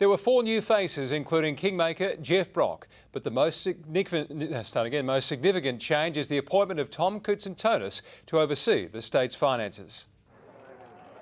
There were 4 new faces, including Kingmaker Jeff Brock. But the most significant change is the appointment of Tom KOUTSANTONIS to oversee the state's finances.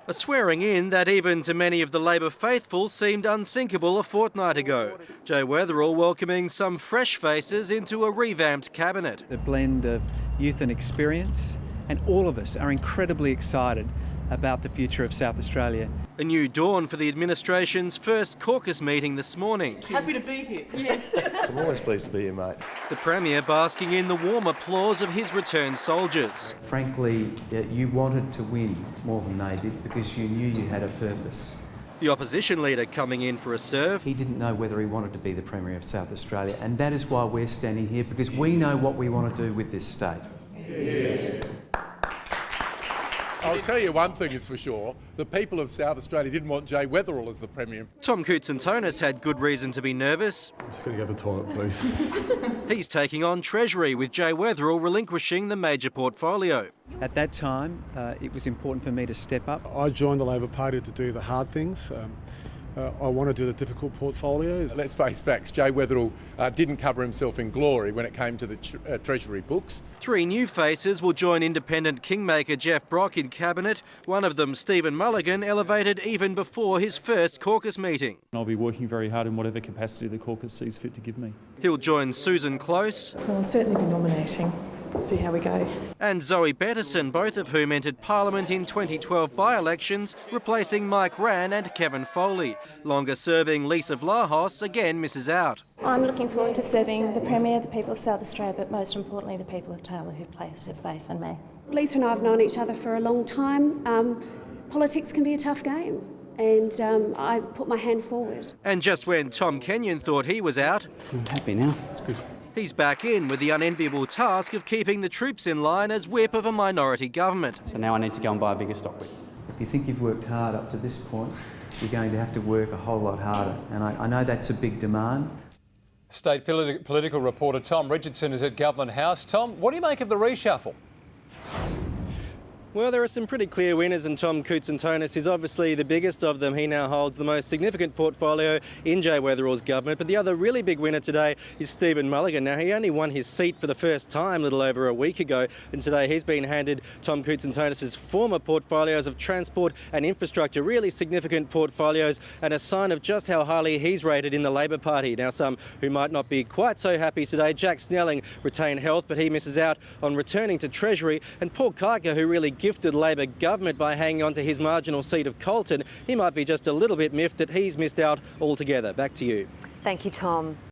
A swearing in that even to many of the Labor faithful seemed unthinkable a fortnight ago. Jay Weatherill welcoming some fresh faces into a revamped cabinet. The blend of youth and experience, and all of us are incredibly excited about the future of South Australia. A new dawn for the administration's first caucus meeting this morning. Happy to be here. Yes. I'm always pleased to be here, mate. The Premier basking in the warm applause of his returned soldiers. Frankly, you wanted to win more than they did because you knew you had a purpose. The opposition leader coming in for a serve. He didn't know whether he wanted to be the Premier of South Australia, and that is why we're standing here, because we know what we want to do with this state. Yeah. I'll tell you one thing is for sure, the people of South Australia didn't want Jay Weatherill as the Premier. Tom KOUTSANTONIS had good reason to be nervous. I'm just going to go to the toilet, please. He's taking on Treasury, with Jay Weatherill relinquishing the major portfolio. At that time, it was important for me to step up. I joined the Labor Party to do the hard things. I want to do the difficult portfolios. Let's face facts, Jay Weatherill didn't cover himself in glory when it came to the Treasury books. 3 new faces will join independent Kingmaker Jeff Brock in Cabinet. One of them, Stephen Mulligan, elevated even before his first caucus meeting. I'll be working very hard in whatever capacity the caucus sees fit to give me. He'll join Susan Close. Well, I'll certainly be nominating. See how we go. And Zoe Bettison, both of whom entered Parliament in 2012 by-elections, replacing Mike Rann and Kevin Foley. Longer-serving LEESA VLAHOS again misses out. I'm looking forward to serving the Premier, the people of South Australia, but most importantly the people of Taylor who place their faith in me. LEESA and I have known each other for a long time. Politics can be a tough game, and I put my hand forward. And just when Tom Kenyon thought he was out, I'm happy now. It's good. he's back in with the unenviable task of keeping the troops in line as whip of a minority government. So now I need to go and buy a bigger stock whip. If you think you've worked hard up to this point, you're going to have to work a whole lot harder. And I know that's a big demand. State political reporter Tom Richardson is at Government House. Tom, what do you make of the reshuffle? Well, there are some pretty clear winners, and Tom KOUTSANTONIS is obviously the biggest of them. He now holds the most significant portfolio in Jay Weatherill's government. But the other really big winner today is Stephen Mulligan. Now, he only won his seat for the first time a little over a week ago, and today he's been handed Tom KOUTSANTONIS' former portfolios of transport and infrastructure, really significant portfolios, and a sign of just how highly he's rated in the Labor Party. Now, some who might not be quite so happy today, Jack Snelling retained health, but he misses out on returning to Treasury, and Paul Kiker, who really gifted Labor government by hanging on to his marginal seat of Colton, he might be just a little bit miffed that he's missed out altogether. Back to you. Thank you, Tom.